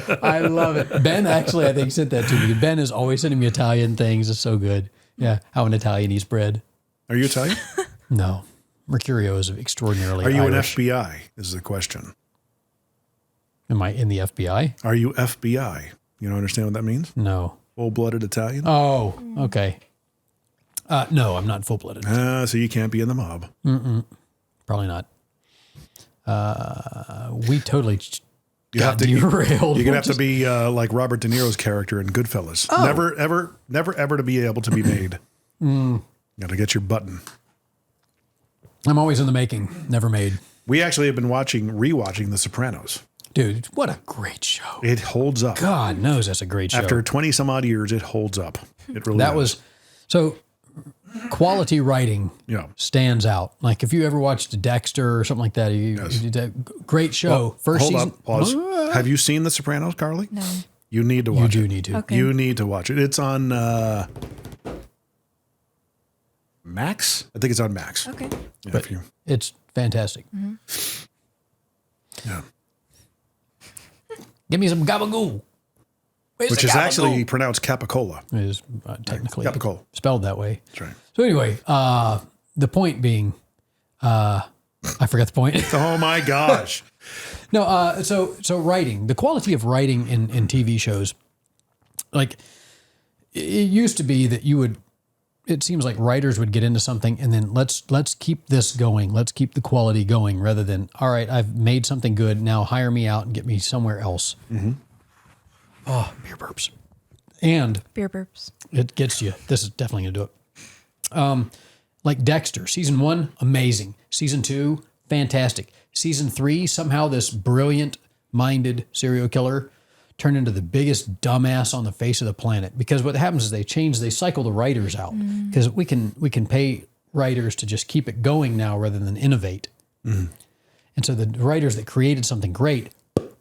dude. I love it. Ben actually, I think, sent that to me. Ben is always sending me Italian things. It's so good. Yeah, how an Italian eats bread. Are you Italian? No, Mercurio is extraordinarily Are you Irish. an FBI is the question. Am I in the FBI? Are you FBI? You don't understand what that means? No. Full-blooded Italian? Oh, okay. No, I'm not full-blooded. So you can't be in the mob. Probably not. We totally You got have to. derailed. You're gonna have to be like Robert De Niro's character in Goodfellas. Oh. Never, ever to be able to be made. Got to get your button. I'm always in the making, never made. We actually have been rewatching The Sopranos. Dude, what a great show. It holds up. God knows that's a great show. After 20 some odd years, it holds up. It really that does. was so quality writing Yeah. stands out. Like if you ever watched Dexter or something like that, great show. First Hold season. up. Pause. Have you seen The Sopranos, Carly? No. You need to You watch do it. need to. Okay. You need to watch it. It's on Max? I think it's on Max. Okay. Yeah, if you, It's fantastic. yeah. Give me some gabagoo. Where's Which the is gabagoo? actually pronounced capicola. It is technically Capicola. spelled that way. That's right. So anyway, the point being, I forgot the point. Oh my gosh. No, so writing, the quality of writing in TV shows, like it used to be that you would it seems like writers would get into something and then let's keep this going. Let's keep the quality going rather than, all right, I've made something good. Now hire me out and get me somewhere else. Mm-hmm. Oh, beer burps. And Beer burps. it gets you. This is definitely going to do it. Like Dexter, season 1, amazing. Season 2, fantastic. Season 3, somehow this brilliant-minded serial killer turned into the biggest dumbass on the face of the planet. Because what happens is they cycle the writers out. Because we can pay writers to just keep it going now rather than innovate. And so the writers that created something great,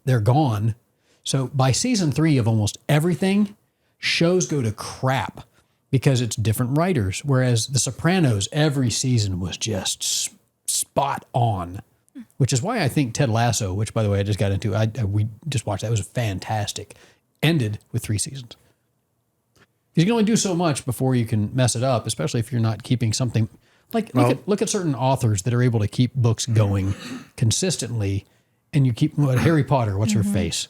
they're gone. So by season 3 of almost everything, shows go to crap because it's different writers. Whereas The Sopranos, every season was just spot on. Which is why I think Ted Lasso, which by the way I just got into, we just watched that, it was fantastic, ended with 3 seasons. Because you can only do so much before you can mess it up, especially if you're not keeping something like look at certain authors that are able to keep books going consistently, and you keep Harry Potter. What's her face?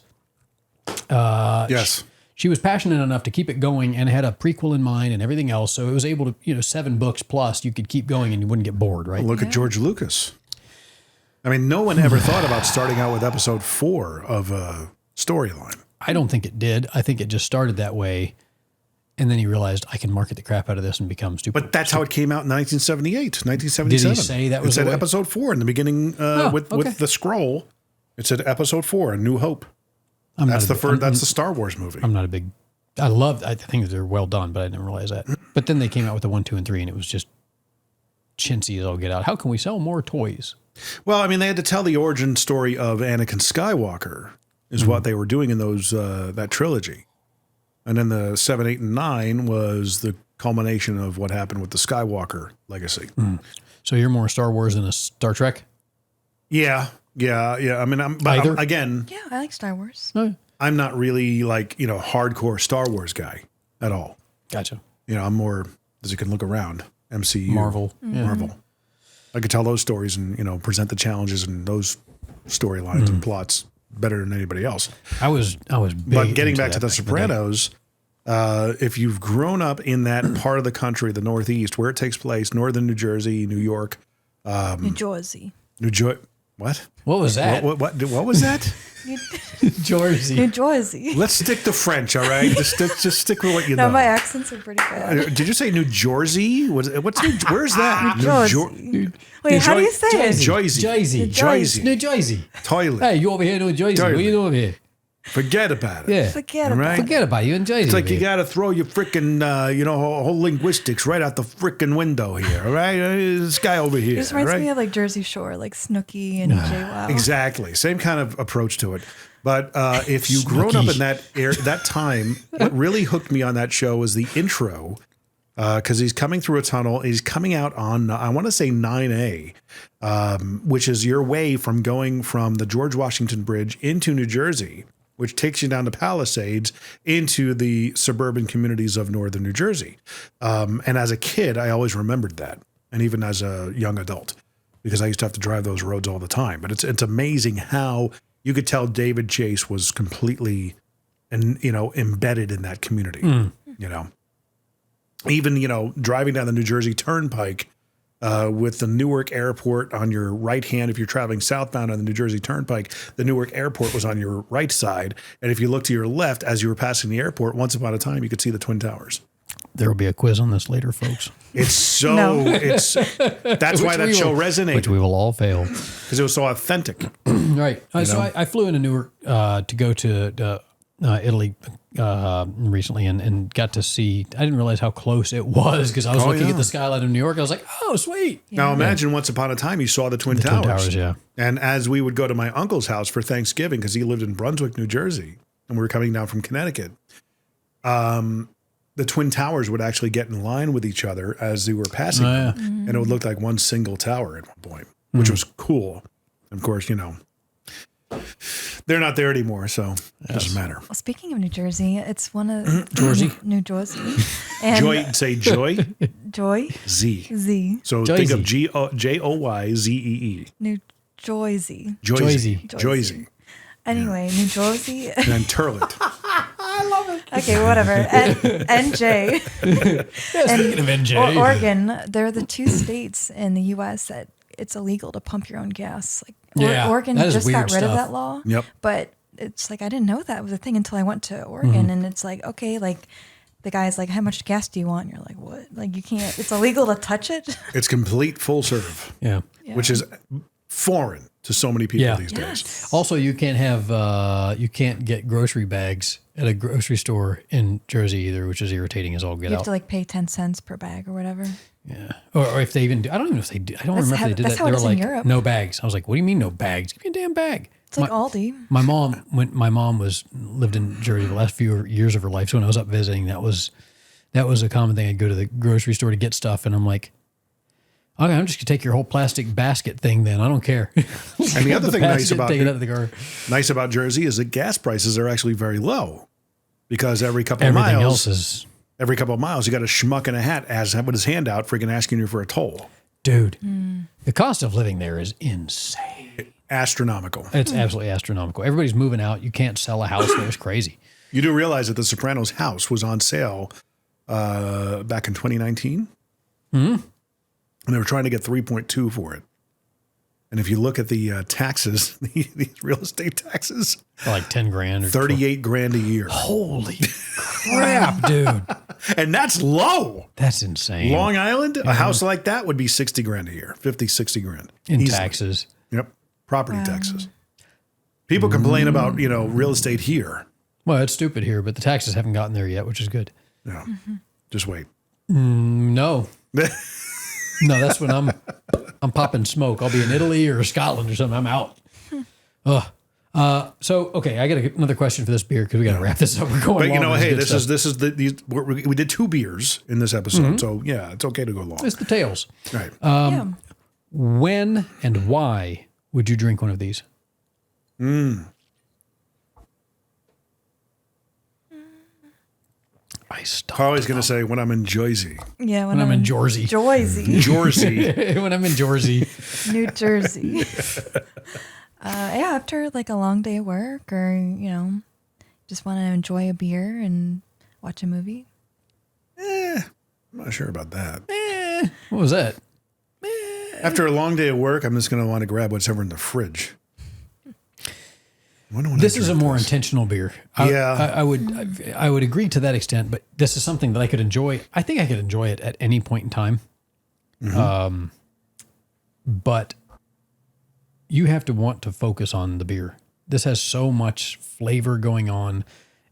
Yes. She was passionate enough to keep it going and had a prequel in mind and everything else, so it was able to 7 books plus you could keep going and you wouldn't get bored, right? Look at George Lucas. I mean, no one ever thought about starting out with episode 4 of a storyline. I don't think it did. I think it just started that way, and then he realized I can market the crap out of this and become stupid. But that's how it came out in 1978, 1977. Did he say that was It said the way? episode 4 in the beginning with the scroll. It said episode 4, A New Hope. That's the Star Wars movie. I'm not a big. I think they're well done, but I didn't realize that. But then they came out with the 1, 2, and 3, and it was just chintzy as all get out. How can we sell more toys? Well, I mean, they had to tell the origin story of Anakin Skywalker is what they were doing in those that trilogy. And then the 7, 8, and 9 was the culmination of what happened with the Skywalker legacy. So you're more Star Wars than a Star Trek? Yeah. I mean, I'm again, Yeah, I like Star Wars. I'm not really like, hardcore Star Wars guy at all. Gotcha. I'm more, as you can look around, MCU. Marvel. Marvel. I could tell those stories and, present the challenges and those storylines and plots better than anybody else. I was big. But getting into back to that The back in the day. Sopranos, if you've grown up in that part of the country, the Northeast, where it takes place, northern New Jersey, New York, New Jersey. What? What was that? What was that? Jersey. New Jersey. Let's stick to French, all right? Just stick with what you know. No, my accents are pretty bad. Did you say New Jersey? Where's that? New Jersey. Wait, how do you say it? Jersey. New Jersey. Toilet. Hey, you over here in New Jersey. What are you doing here? Forget about it. Yeah. Forget All about right? it. Forget about you in Jersey. It's like over you here. got to throw your freaking, whole linguistics right out the freaking window here, all right? This guy over here, This reminds right? me of like Jersey Shore, like Snooki and JWoww. Exactly. Same kind of approach to it. But if you've grown up in that time, what really hooked me on that show was the intro, because he's coming through a tunnel. He's coming out on, I want to say 9A, which is your way from going from the George Washington Bridge into New Jersey, which takes you down to Palisades into the suburban communities of northern New Jersey. And as a kid, I always remembered that, and even as a young adult, because I used to have to drive those roads all the time. But it's amazing how you could tell David Chase was completely embedded in that community. Even driving down the New Jersey Turnpike with the Newark Airport on your right hand. If you're traveling southbound on the New Jersey Turnpike, the Newark Airport was on your right side. And if you look to your left as you were passing the airport, once upon a time, you could see the Twin Towers. There will be a quiz on this later, folks. It's so, that's why that show resonated. Which we will all fail. Because it was so authentic. Right. So I flew into Newark to go to Italy recently and got to see, I didn't realize how close it was because I was looking at the skyline of New York. I was like, oh, sweet. Yeah. Now imagine once upon a time you saw the Twin Towers. Twin Towers, yeah. And as we would go to my uncle's house for Thanksgiving, because he lived in Brunswick, New Jersey, and we were coming down from Connecticut, the Twin Towers would actually get in line with each other as they were passing them. And it would look like one single tower at one point, which was cool. And of course, they're not there anymore, so it doesn't matter. Well, speaking of New Jersey, it's one of Jersey? New Jersey. And Joy? Joy? Z. So think of Joyzee. New Jersey. Joyzee. Anyway, New Jersey. And then Turlet. I love it. Okay, whatever. NJ. Speaking of NJ. Oregon, they're the two states in the U.S. that it's illegal to pump your own gas. Like Yeah, Oregon that is just weird got rid of stuff. that law. Yep. But it's like I didn't know that was a thing until I went to Oregon, and it's like okay, like the guy's like, how much gas do you want? And you're like, what? Like you can't. It's illegal to touch it. It's complete full serve, Yeah. which is foreign to so many people Yeah. these days. Yes. Also, you can't have you can't get grocery bags at a grocery store in Jersey either, which is irritating as all get You have out. to like pay 10 cents per bag or whatever. Yeah. Or if they even do, I don't even know if they do. I don't That's remember how- if they did that's that. how it They were is in like, Europe. no bags. I was like, what do you mean no bags? Give me a damn bag. It's like Aldi. My mom, when my mom lived in Jersey the last few years of her life. So when I was up visiting, that was a common thing. I'd go to the grocery store to get stuff, and I'm like, okay, I'm just gonna take your whole plastic basket thing. Then I don't care. And the other thing nice about take it out of the car. Jersey is that gas prices are actually very low because every couple of Everything miles, else is, you got a schmuck in a hat as with his hand out, freaking asking you for a toll. dude. The cost of living there is insane. Astronomical. It's absolutely astronomical. Everybody's moving out. You can't sell a house there. It's crazy. You do realize that the Sopranos house was on sale back in 2019? And they were trying to get 3.2 for it. And if you look at the taxes, these real estate taxes, Like 10 grand or 38 grand a year. Holy crap, dude. And that's low. That's insane. Long Island, a house like that would be 60 grand a year, 50, 60 grand. in Easily. taxes. Yep. Property taxes. People complain about, real estate here. Well, it's stupid here, but the taxes haven't gotten there yet, which is good. Yeah. Just wait. No. No, that's when I'm popping smoke. I'll be in Italy or Scotland or something. I'm out. Ugh. So, okay, I got another question for this beer because we got to wrap this up. We're going But long. hey, This is good this is we did 2 beers in this episode, so yeah, it's okay to go long. stuff. It's the tails. Right. Yeah. When and why would you drink one of these? I stopped. Carly's going to say when I'm in Jersey. Yeah. When I'm in Jersey. Jersey, Jersey. When I'm in Jersey. New Jersey. Yeah, after like a long day of work or, just want to enjoy a beer and watch a movie. I'm not sure about that. What was that? After a long day of work, I'm just going to want to grab whatever in the fridge. This is a more intentional beer. Yeah. I would agree to that extent, but this is something that I could enjoy. I think I could enjoy it at any point in time. But you have to want to focus on the beer. This has so much flavor going on,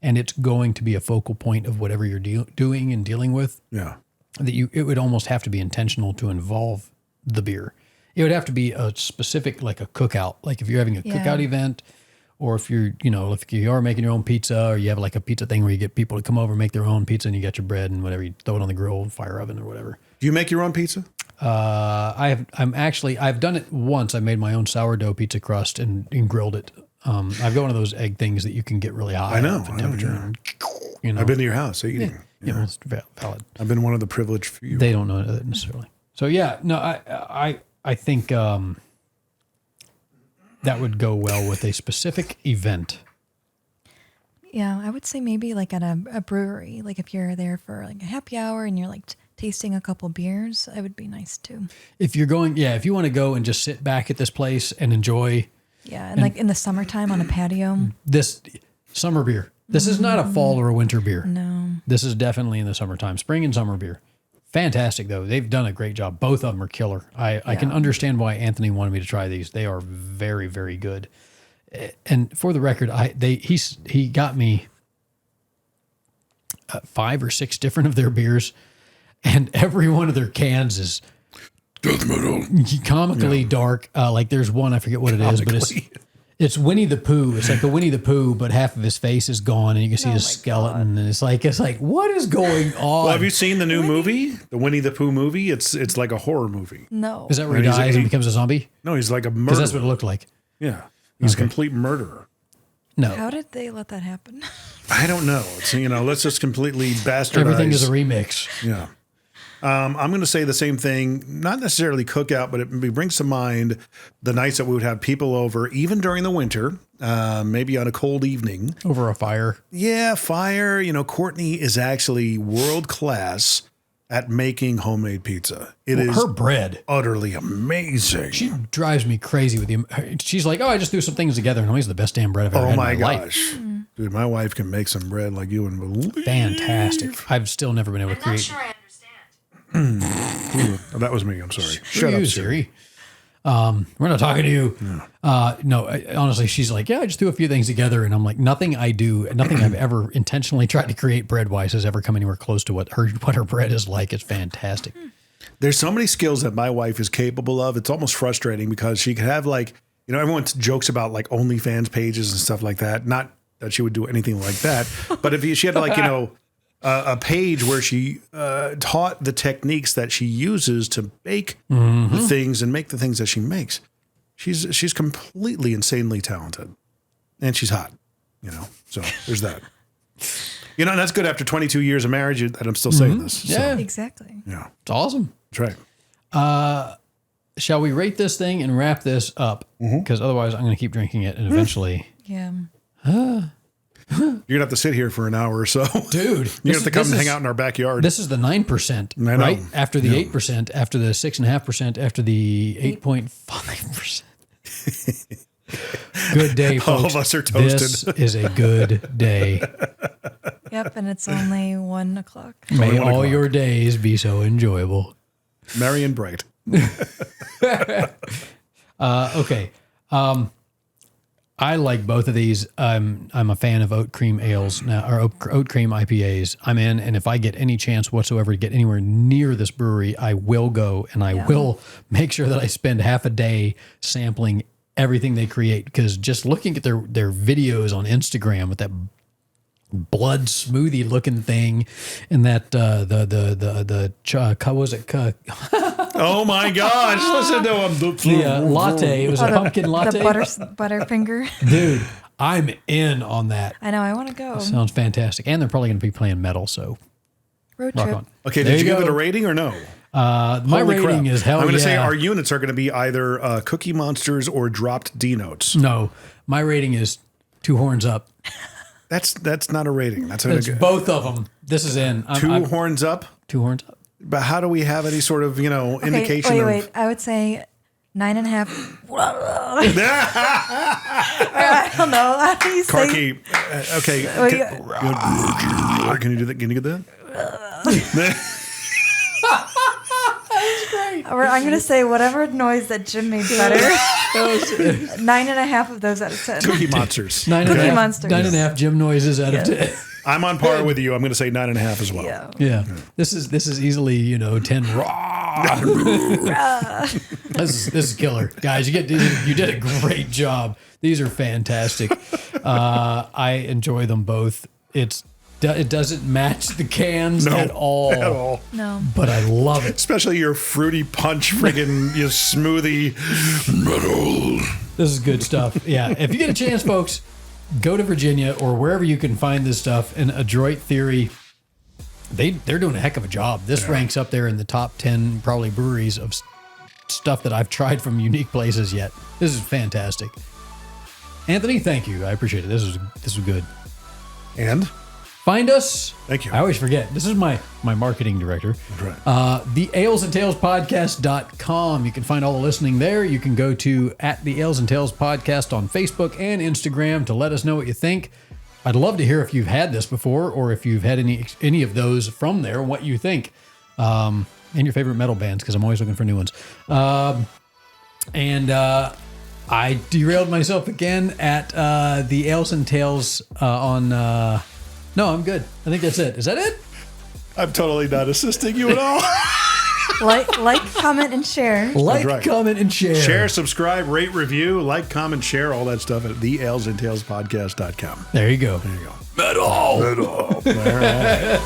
and it's going to be a focal point of whatever you're doing and dealing with. Yeah. That it would almost have to be intentional to involve the beer. It would have to be a specific, like a cookout. Like if you're having a cookout event, or if you're, if you are making your own pizza, or you have like a pizza thing where you get people to come over and make their own pizza, and you got your bread and whatever, you throw it on the grill, fire oven, or whatever. Do you make your own pizza? I've done it once. I made my own sourdough pizza crust and grilled it. I've got one of those egg things that you can get really high. I know, up in temperature. I've been to your house eating. Yeah. It's valid. I've been one of the privileged few. They don't know that necessarily. So yeah, no, I think that would go well with a specific event. Yeah, I would say maybe like at a brewery. Like if you're there for like a happy hour and you're like tasting a couple beers, it would be nice too. If you're going, if you want to go and just sit back at this place and enjoy. Yeah, and like in the summertime on a patio. This summer beer. This is not a fall or a winter beer. No. This is definitely in the summertime, spring and summer beer. Fantastic though. They've done a great job. Both of them are killer. I can understand why Anthony wanted me to try these. They are very, very good. And for the record, he got me 5 or 6 different of their beers, and every one of their cans is Death metal. comically dark. Like there's one, I forget what it is, but it's Winnie the Pooh. It's like a Winnie the Pooh, but half of his face is gone, and you can see his skeleton. And it's like what is going on? Well, have you seen the new movie, the Winnie the Pooh movie? It's like a horror movie. No. Is that where he And dies and becomes a zombie? No, he's like a Because murderer. that's what it looked like. Yeah, he's a complete murderer. No, How did they let that happen? I don't know. It's let's just completely bastardize. everything is a remix. Yeah. I'm going to say the same thing, not necessarily cookout, but it brings to mind the nights that we would have people over, even during the winter, maybe on a cold evening. Over a fire. Yeah, fire. You know, Courtney is actually world class at making homemade pizza. It is Her bread. utterly amazing. She drives me crazy with the. She's like, oh, I just threw some things together, and always the best damn bread I've ever Oh had my in my life. gosh. Dude, my wife can make some bread like you wouldn't believe. Fantastic. I've still never been able to create. I understand. Oh, that was me. I'm sorry. Shut Shut up, you, Siri. Siri. We're not talking to you. Honestly, she's like, yeah, I just threw a few things together, and I'm like, nothing I've ever intentionally tried to create bread wise has ever come anywhere close to what her bread is like. It's fantastic. There's so many skills that my wife is capable of. It's almost frustrating because she could have like, you know, everyone jokes about like OnlyFans pages and stuff like that. Not that she would do anything like that, but if she had like, you know, a page where she taught the techniques that she uses to bake the things and make the things that she makes. She's completely insanely talented, and she's hot, you know. So there's that. You know, and that's good after 22 years of marriage that I'm still saying this. So, Yeah. Exactly. yeah, It's awesome. that's right. Shall we rate this thing and wrap this up? Because otherwise, I'm going to keep drinking it, and eventually, Yeah. You're gonna have to sit here for an hour or so, dude, You have to come and hang out in our backyard. This is the 9%, I know. right? After the 8%, after the 6.5%, after the 8.5%. Good day, folks. All of us are toasted. This is a good day. Yep. And it's only 1 o'clock. May 1 all o'clock. your days be so enjoyable. Merry and bright. Okay. I like both of these. I'm a fan of oat cream ales now, or oat cream IPAs. I'm in, and if I get any chance whatsoever to get anywhere near this brewery, I will go, and I will make sure that I spend half a day sampling everything they create. Because just looking at their videos on Instagram with that blood smoothie looking thing, and that what was it? Oh my gosh! Listen to him. The latte. It was a pumpkin latte. The Butterfinger. Dude, I'm in on that. I know. I want to go. Sounds fantastic. And they're probably going to be playing metal, so Road rock trip. on. Okay, There did you give go. it a rating or no? My Holy rating crap. is hell I'm going to say yeah. our units are going to be either Cookie Monsters or dropped D notes. No, my rating is 2 horns up. That's not a rating. That's It's a both of them. This is in. two horns up. 2 horns up. But how do we have any sort of indication Wait. of? I would say 9.5. I don't know. How do you say? Karki, okay. Can you do that? Can you get that? I'm going to say whatever noise that Jim made better. 9.5 of those out of 10. Cookie Monsters. 9.5 Monsters. 9.5 gym noises out of 10. I'm on par with you. I'm going to say 9.5 as well. Yeah. Yeah. This is easily, 10 raw. This is killer. Guys, you did a great job. These are fantastic. I enjoy them both. It doesn't match the cans at all. At all. No. But I love it. Especially your fruity punch friggin' your smoothie metal. This is good stuff. Yeah. If you get a chance, folks, go to Virginia or wherever you can find this stuff. And Adroit Theory, they're doing a heck of a job. This ranks up there in the top 10 probably breweries of stuff that I've tried from unique places yet. This is fantastic. Anthony, thank you. I appreciate it. This was good. And Find us. Thank you. I always forget. This is my marketing director. right. The Ales and Tales Podcast.com. You can find all the listening there. You can go to @the Ales and Tales Podcast on Facebook and Instagram to let us know what you think. I'd love to hear if you've had this before or if you've had any of those from there, what you think. And your favorite metal bands, because I'm always looking for new ones. I derailed myself again at the Ales and Tales on... no, I'm good. I think that's it. Is that it? I'm totally not assisting you at all. Like, comment, and share. Like, right. comment, and share. Share, subscribe, rate, review, like, comment, share, all that stuff at thealesandtalespodcast.com. There you go. There you go. Metal. All right.